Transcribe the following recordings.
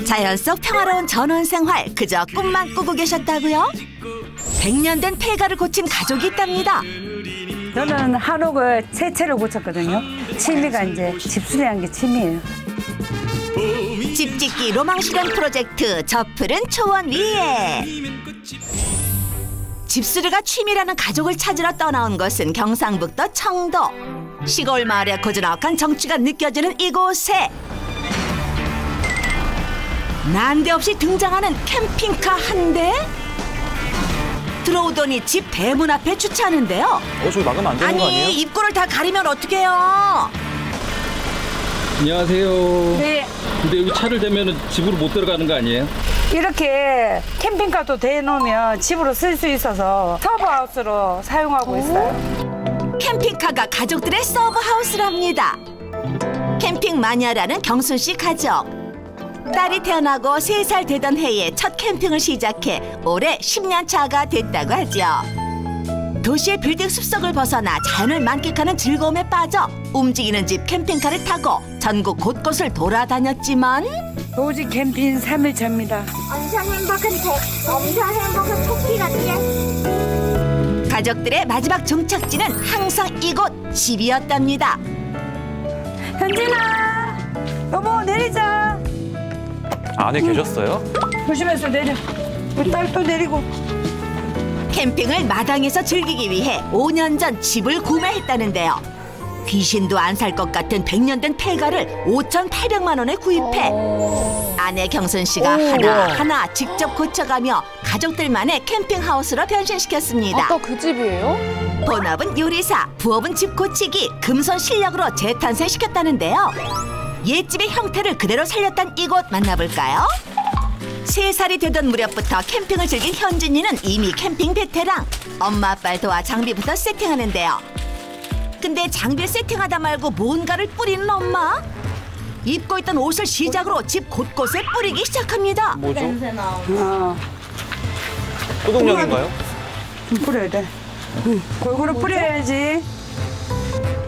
자연 속 평화로운 전원생활 그저 꿈만 꾸고 계셨다고요? 100년 된 폐가를 고친 가족이 있답니다. 저는 한옥을 세 채를 고쳤거든요. 취미가 이제 집수리한 게 취미예요. 집짓기 로망 실현 프로젝트 저 푸른 초원 위에. 집수리가 취미라는 가족을 찾으러 떠나온 것은 경상북도 청도. 시골 마을의 고즈넉한 정취가 느껴지는 이곳에 난데없이 등장하는 캠핑카 한 대. 들어오더니 집 대문 앞에 주차하는데요. 저기 막으면 안 되는 거 아니에요? 아니 입구를 다 가리면 어떡해요? 안녕하세요. 네. 근데 여기 차를 대면 집으로 못 들어가는 거 아니에요? 이렇게 캠핑카도 대놓으면 집으로 쓸 수 있어서 서버하우스로 사용하고 있어요. 캠핑카가 가족들의 서브하우스랍니다. 캠핑 마니아라는 경순 씨 가족. 딸이 태어나고 3살 되던 해에 첫 캠핑을 시작해 올해 10년 차가 됐다고 하죠. 도시의 빌딩 숲속을 벗어나 자연을 만끽하는 즐거움에 빠져 움직이는 집 캠핑카를 타고 전국 곳곳을 돌아다녔지만 오직 캠핑 3일 차입니다. 엄청 행복한 토끼 같아. 가족들의 마지막 종착지는 항상 이곳 집이었답니다. 현진아, 여보 내리자. 안에 계셨어요? 조심해서 내려. 우리 딸 또 내리고. 캠핑을 마당에서 즐기기 위해 5년 전 집을 구매했다는데요. 귀신도 안 살 것 같은 100년 된 폐가를 5,800만 원에 구입해 아내 경순 씨가 하나하나 직접 고쳐가며 가족들만의 캠핑하우스로 변신시켰습니다. 아까 그 집이에요? 본업은 요리사, 부업은 집 고치기, 금손 실력으로 재탄생시켰다는데요. 옛집의 형태를 그대로 살렸던 이곳 만나볼까요? 3살이 되던 무렵부터 캠핑을 즐긴 현진이는 이미 캠핑 베테랑. 엄마 아빠를 도와 장비부터 세팅하는데요. 근데 장비를 세팅하다 말고 뭔가를 뿌리는 엄마. 입고 있던 옷을 시작으로 집 곳곳에 뿌리기 시작합니다. 뭐죠? 냄새 나오고. 소독약인가요? 좀 뿌려야 돼. 골고루 뿌려야지.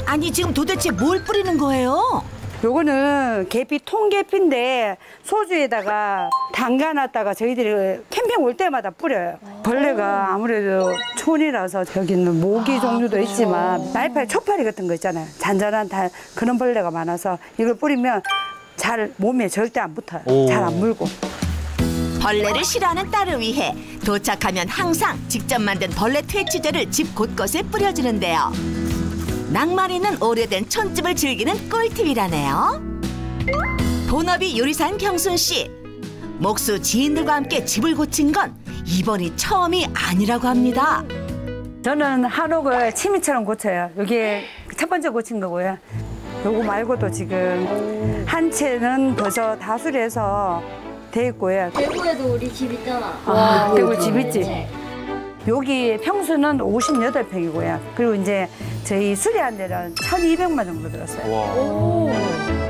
아니 지금 도대체 뭘 뿌리는 거예요? 요거는 계피, 통계피인데 소주에다가 담가놨다가 저희들이 캠핑 올 때마다 뿌려요. 벌레가 아무래도 촌이라서 여기는 모기 종류도 있지만 날파리, 초파리 같은 거 있잖아요. 잔잔한 그런 벌레가 많아서 이걸 뿌리면 잘 몸에 절대 안 붙어요. 잘 안 물고. 벌레를 싫어하는 딸을 위해 도착하면 항상 직접 만든 벌레 퇴치제를 집 곳곳에 뿌려주는데요. 낭만 있는 오래된 촌집을 즐기는 꿀팁이라네요. 본업이 요리사인 경순 씨. 목수 지인들과 함께 집을 고친 건 이번이 처음이 아니라고 합니다. 저는 한옥을 취미처럼 고쳐요. 이게 첫 번째 고친 거고요. 요거 말고도 지금 한 채는 벌써 다수리해서 돼 있고요. 대구에도 우리 집 있잖아. 대구 집 있지? 여기 평수는 58평이고요. 그리고 이제 저희 수리한 데는 1,200만 정도 들었어요. 와.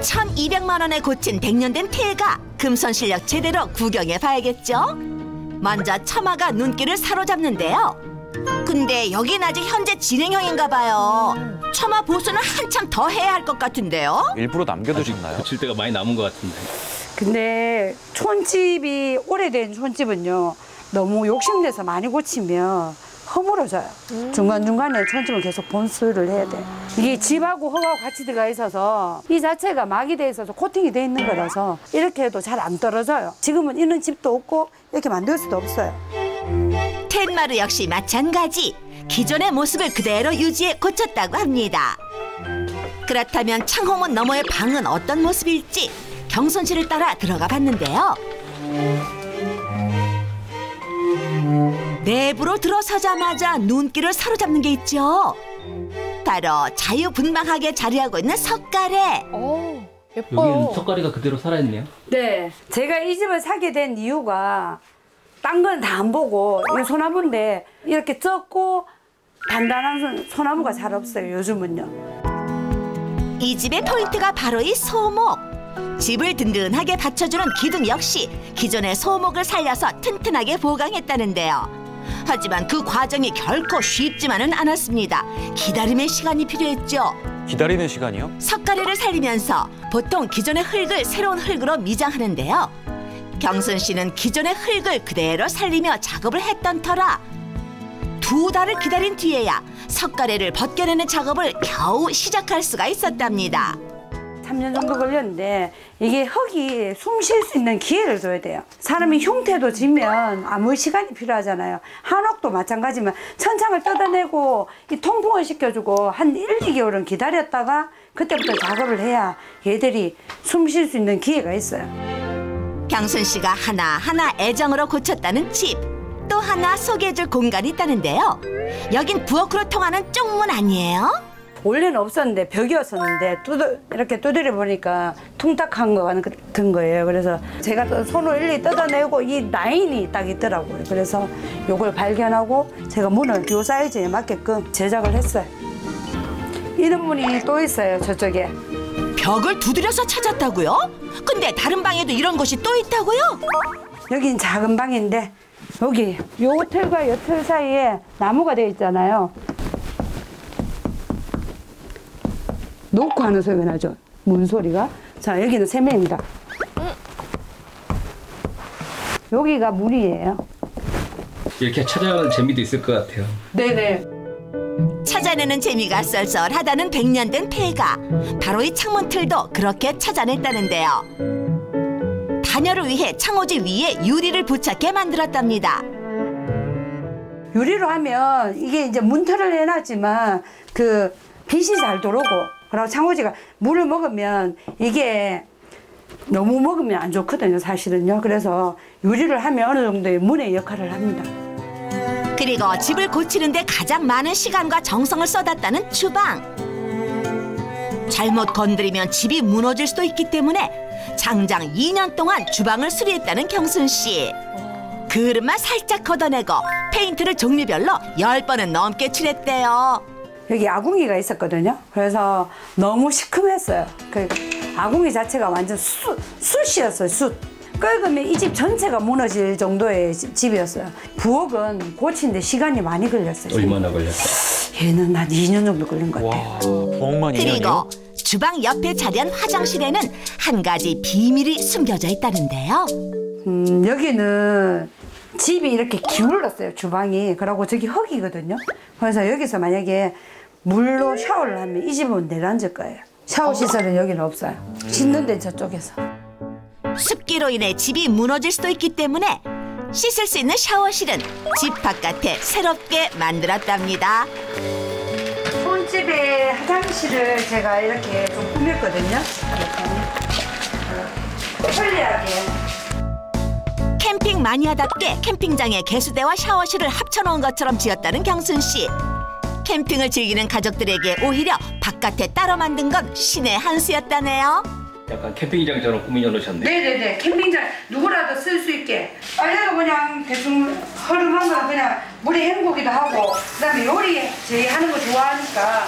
1,200만 원에 고친 100년 된 폐가 금손 실력 제대로 구경해 봐야겠죠? 먼저 처마가 눈길을 사로잡는데요. 근데 여긴 아직 현재 진행형인가 봐요. 처마 보수는 한참 더 해야 할 것 같은데요? 일부러 남겨두셨나요? 고칠 때가 많이 남은 것 같은데. 근데 촌집이 오래된 촌집은요. 너무 욕심내서 많이 고치면 허물어져요. 중간중간에 촌집을 계속 본수를 해야 돼. 이게 집하고 흙하고 같이 들어가 있어서 이 자체가 막이 돼 있어서 코팅이 돼 있는 거라서 이렇게 해도 잘 안 떨어져요. 지금은 이런 집도 없고 이렇게 만들 수도 없어요. 텐마루 역시 마찬가지. 기존의 모습을 그대로 유지해 고쳤다고 합니다. 그렇다면 창호문 너머의 방은 어떤 모습일지 경순 씨를 따라 들어가 봤는데요. 내부로 들어서자마자 눈길을 사로잡는 게 있죠. 바로 자유분방하게 자리하고 있는 석가래. 예뻐요. 여기는 석가리가 그대로 살아있네요. 네, 제가 이 집을 사게 된 이유가 딴 건 다 안 보고 이 소나무인데 이렇게 적고 단단한 소나무가 잘 없어요, 요즘은요. 이 집의 포인트가 바로 이 소목. 집을 든든하게 받쳐주는 기둥 역시 기존의 소목을 살려서 튼튼하게 보강했다는데요. 하지만 그 과정이 결코 쉽지만은 않았습니다. 기다림의 시간이 필요했죠. 기다리는 시간이요? 석가래를 살리면서 보통 기존의 흙을 새로운 흙으로 미장하는데요. 경순 씨는 기존의 흙을 그대로 살리며 작업을 했던 터라 2달을 기다린 뒤에야 석가래를 벗겨내는 작업을 겨우 시작할 수가 있었답니다. 3년 정도 걸렸는데 이게 흙이 숨 쉴 수 있는 기회를 줘야 돼요. 사람이 흉태도 지면 아무 시간이 필요하잖아요. 한옥도 마찬가지면 천창을 뜯어내고 이 통풍을 시켜주고 한 1, 2개월은 기다렸다가 그때부터 작업을 해야 얘들이 숨 쉴 수 있는 기회가 있어요. 경순 씨가 하나하나 애정으로 고쳤다는 집, 또 하나 소개해줄 공간이 있다는데요. 여긴 부엌으로 통하는 쪽문 아니에요? 원래는 없었는데 벽이었었는데 이렇게 두드려 보니까 퉁탁한 거 같은 거예요. 그래서 제가 또 손으로 일일이 뜯어내고 이 라인이 딱 있더라고요. 그래서 요걸 발견하고 제가 문을 요 사이즈에 맞게끔 제작을 했어요. 이런 문이 또 있어요, 저쪽에. 벽을 두드려서 찾았다고요? 근데 다른 방에도 이런 곳이 또 있다고요? 여긴 작은 방인데 여기 요 틀과 요 틀 사이에 나무가 되어 있잖아요. 놓고 하는 소리가 나죠. 문 소리가. 자, 여기는 세면입니다. 여기가 문이에요. 이렇게 찾아가는 재미도 있을 것 같아요. 네네. 찾아내는 재미가 썰썰하다는 100년 된 폐가 바로 이 창문 틀도 그렇게 찾아냈다는데요. 단열을 위해 창호지 위에 유리를 부착해 만들었답니다. 유리로 하면 이게 이제 문틀을 해놨지만 그 빛이 잘 들어오고 그리고 창호지가 물을 먹으면 이게 너무 먹으면 안 좋거든요, 사실은요. 그래서 유리를 하면 어느 정도의 문의 역할을 합니다. 그리고 집을 고치는데 가장 많은 시간과 정성을 쏟았다는 주방. 잘못 건드리면 집이 무너질 수도 있기 때문에 장장 2년 동안 주방을 수리했다는 경순 씨. 그릇만 살짝 걷어내고 페인트를 종류별로 10번은 넘게 칠했대요. 여기 아궁이가 있었거든요. 그래서 너무 시큼했어요. 그 아궁이 자체가 완전 숯이었어요, 숯. 끓으면 이 집 전체가 무너질 정도의 집이었어요. 부엌은 고치는데 시간이 많이 걸렸어요. 얼마나 걸렸어요? 얘는 한 2년 정도 걸린 것 와, 같아요. 부엌만 2년이요? 그리고 주방 옆에 자리한 화장실에는 한 가지 비밀이 숨겨져 있다는데요. 여기는 집이 이렇게 기울었어요, 주방이. 그러고 저기 흙이거든요. 그래서 여기서 만약에 물로 샤워를 하면 이 집은 내려앉을 거예요. 샤워 시설은 여기는 없어요. 씻는 데는 저쪽에서. 습기로 인해 집이 무너질 수도 있기 때문에 씻을 수 있는 샤워실은 집 바깥에 새롭게 만들었답니다. 손집에 화장실을 제가 이렇게 좀 꾸몄거든요. 이렇게. 편리하게. 캠핑 마니아답게 캠핑장에 개수대와 샤워실을 합쳐놓은 것처럼 지었다는 경순 씨. 캠핑을 즐기는 가족들에게 오히려 바깥에 따로 만든 건 신의 한 수였다네요. 약간 캠핑장처럼 꾸며놓으셨네요. 네네네. 캠핑장 누구라도 쓸 수 있게. 빨래도 그냥 대충 허름한 거 그냥 물에 헹구기도 하고, 그다음에 요리 저희 하는 거 좋아하니까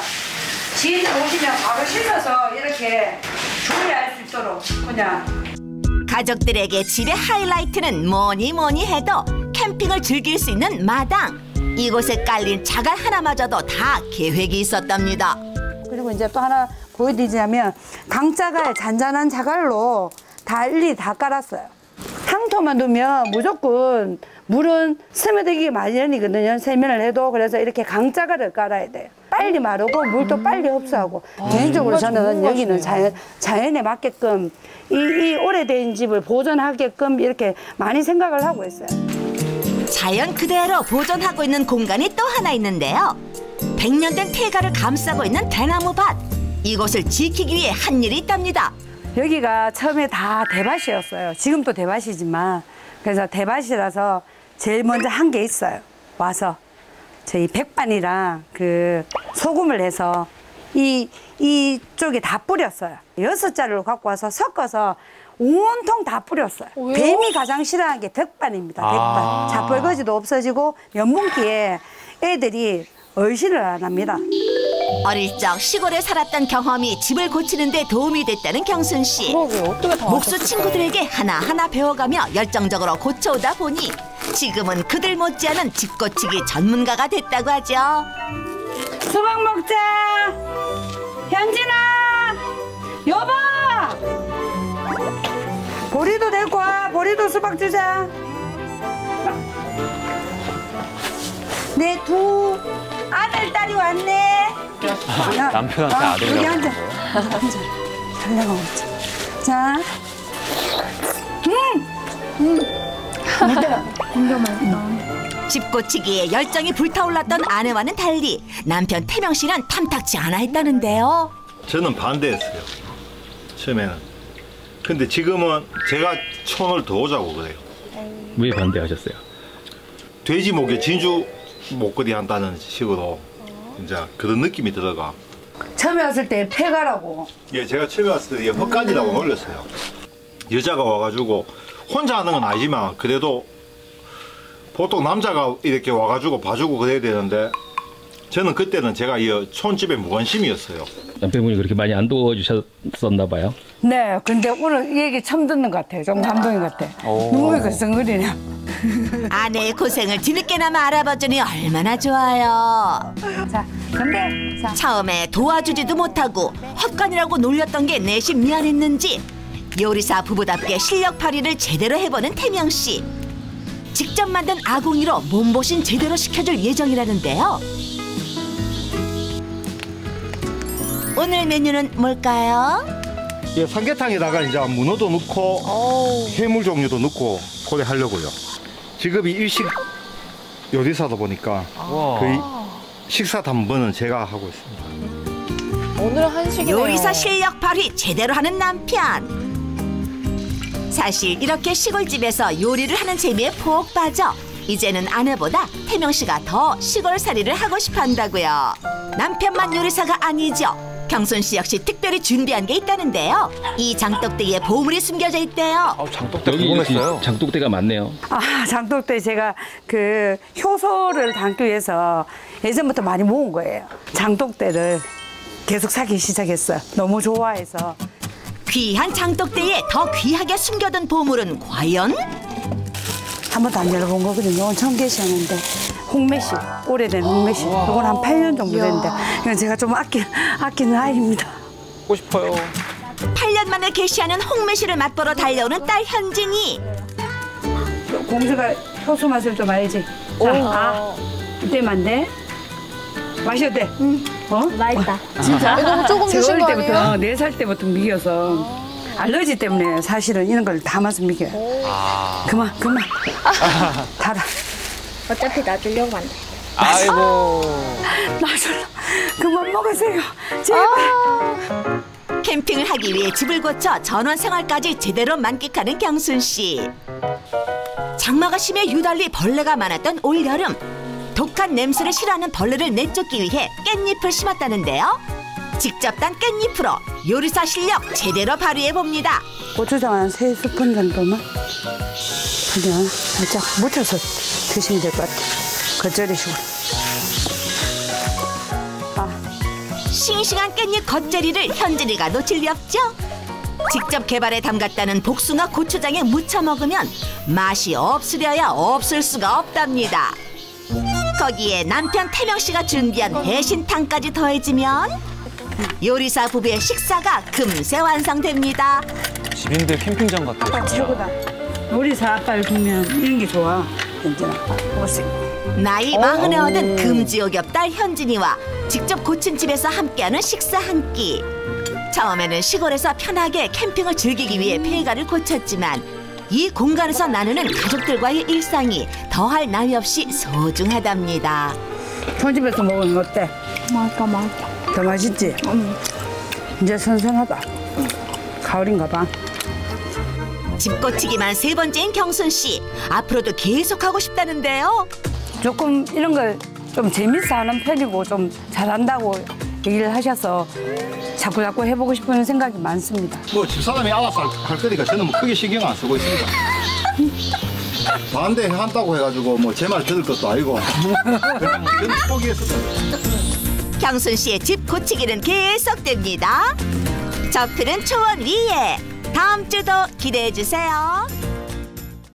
지인들 오시면 바로 씻어서 이렇게 조리할 수 있도록 그냥. 가족들에게 집의 하이라이트는 뭐니 해도 캠핑을 즐길 수 있는 마당. 이곳에 깔린 자갈 하나마저도 다 계획이 있었답니다. 그리고 이제 또 하나 보여드리자면 강자갈, 잔잔한 자갈로 다 일일이 다 깔았어요. 상토만 두면 무조건 물은 스며들기 마련이거든요. 세면을 해도. 그래서 이렇게 강자갈을 깔아야 돼요. 빨리 마르고 물도 빨리 흡수하고. 개인적으로 저는 여기는 자연에 맞게끔 이 오래된 집을 보존하게끔 이렇게 많이 생각을 하고 있어요. 자연 그대로 보존하고 있는 공간이 또 하나 있는데요. 100년 된 폐가를 감싸고 있는 대나무 밭. 이곳을 지키기 위해 한 일이 있답니다. 여기가 처음에 다 대밭이었어요. 지금도 대밭이지만. 그래서 대밭이라서 제일 먼저 한 게 있어요. 와서 저희 백반이랑 그 소금을 해서 이쪽에 다 뿌렸어요. 6자루를 갖고 와서 섞어서 온통 다 뿌렸어요. 왜요? 뱀이 가장 싫어하는 게 덕반입니다. 덕반. 자벌거지도 없어지고 면문기에 애들이 얼씬을 안 합니다. 어릴 적 시골에 살았던 경험이 집을 고치는 데 도움이 됐다는 경순 씨. 그러게요. 어떻게 다 목수 아셨을까요? 친구들에게 하나하나 배워가며 열정적으로 고쳐오다 보니 지금은 그들 못지않은 집 고치기 전문가가 됐다고 하죠. 수박 먹자. 현진아, 여보. 보리도 데리고 와. 보리도 수박 주자. 내 두 아들 딸이 왔네. 남편한테 아들이라고 여기 하는 앉아. 거예요? 앉아. 달려가 먹자. 자. 집 고치기에 열정이 불타올랐던 아내와는 달리 남편 태명 씨는 탐탁지 않아 했다는데요. 저는 반대했어요. 처음에는. 근데 지금은 제가 촌을 더 오자고 그래요. 왜 반대하셨어요? 돼지 목에 진주 목걸이 한다는 식으로 이제 그런 느낌이 들어가. 처음에 왔을 때 폐가라고. 예, 제가 처음에 왔을 때 헛간이라고 놀렸어요. 여자가 와가지고 혼자 하는 건 아니지만 그래도 보통 남자가 이렇게 와가지고 봐주고 그래야 되는데 저는 그때는 제가 이 촌집의 무관심이었어요. 남편분이 그렇게 많이 안 도와주셨었나 봐요. 네, 근데 오늘 이 얘기 처음 듣는 것 같아요. 좀 감동인 것 같아. 눈물이 글썽거리네. 아내의 고생을 뒤늦게나마 알아봐주니 얼마나 좋아요. 자, 근데 자, 처음에 도와주지도 못하고 헛간이라고 놀렸던 게 내심 미안했는지 요리사 부부답게 실력 발휘를 제대로 해보는 태명 씨. 직접 만든 아궁이로 몸보신 제대로 시켜줄 예정이라는데요. 오늘 메뉴는 뭘까요? 예, 삼계탕에다가 이제 문어도 넣고 해물 종류도 넣고 그래 하려고요. 직업이 일식 요리사다 보니까 와. 거의 식사 담번은 제가 하고 있습니다. 오늘은 한식이네요. 요리사 실력 발휘 제대로 하는 남편. 사실 이렇게 시골집에서 요리를 하는 재미에 푹 빠져 이제는 아내보다 태명 씨가 더 시골살이를 하고 싶어 한다고요. 남편만 요리사가 아니죠. 경순 씨 역시 특별히 준비한 게 있다는데요. 이 장독대에 보물이 숨겨져 있대요. 장독대 여기 궁금했어요. 장독대가 많네요. 아, 장독대 제가 그 효소를 담기 위해서 예전부터 많이 모은 거예요. 장독대를 계속 사기 시작했어요. 너무 좋아해서. 귀한 장독대에 더 귀하게 숨겨둔 보물은 과연? 한 번도 안 열어본 거거든요. 오늘 처음 계시는데 홍매실, 오래된 홍매실. 이건 한 8년 정도 됐는데 이건 제가 좀 아끼는 아이입니다. 먹고 싶어요. 8년 만에 개시하는 홍매실을 맛보러 달려오는 딸 현진이. 공주가 효소 맛을 좀 알지? 자, 아, 이때만 안 돼? 맛이 어때? 어? 맛있다. 진짜? 너무 조금 제가 드신 어릴 거 때부터, 아니에요? 4살 때부터 미겨서 알러지 때문에 사실은 이런 걸 담아서 미겨요. 그만. 달아. 어차피 놔주려고 한다. 아이고. 놔줄라. 그만 먹으세요. 제발. 캠핑을 하기 위해 집을 고쳐 전원 생활까지 제대로 만끽하는 경순 씨. 장마가 심해 유달리 벌레가 많았던 올여름. 독한 냄새를 싫어하는 벌레를 내쫓기 위해 깻잎을 심었다는데요. 직접 딴 깻잎으로 요리사 실력 제대로 발휘해봅니다. 고추장 한 3스푼 정도만 그냥 살짝 묻혀서 드시면 될 것 같아요. 겉절이식으로. 싱싱한 깻잎 겉절이를 현진이가 놓칠 리 없죠. 직접 개발해 담갔다는 복숭아 고추장에 무쳐 먹으면 맛이 없으려야 없을 수가 없답니다. 거기에 남편 태명 씨가 준비한 대신탕까지 더해지면 요리사 부부의 식사가 금세 완성됩니다. 집인데 캠핑장 같아요. 진짜. 최고다. 요리사 아빠를 두면 이런 게 좋아. 현진아. 오세요. 나이 40에 얻은 금지옥엽 딸 현진이와 직접 고친 집에서 함께하는 식사 한 끼. 처음에는 시골에서 편하게 캠핑을 즐기기 위해 폐가를 고쳤지만 이 공간에서 나누는 가족들과의 일상이 더할 나위 없이 소중하답니다. 촌집에서 먹으면 어때? 맛있다. 더 맛있지? 이제 선선하다. 가을인가 봐. 집 고치기만 3번째인 경순 씨. 앞으로도 계속 하고 싶다는데요. 조금 이런 걸 좀 재밌어 하는 편이고 좀 잘한다고 얘기를 하셔서 자꾸 해보고 싶은 생각이 많습니다. 뭐 집사람이 알아서 할 거니까 저는 뭐 크게 신경 안 쓰고 있습니다. 반대한다고 해가지고 뭐 제 말 들을 것도 아니고 그냥 포기했습니다. 경순 씨의 집 고치기는 계속됩니다. 저표는 초원 위에 다음 주도 기대해 주세요.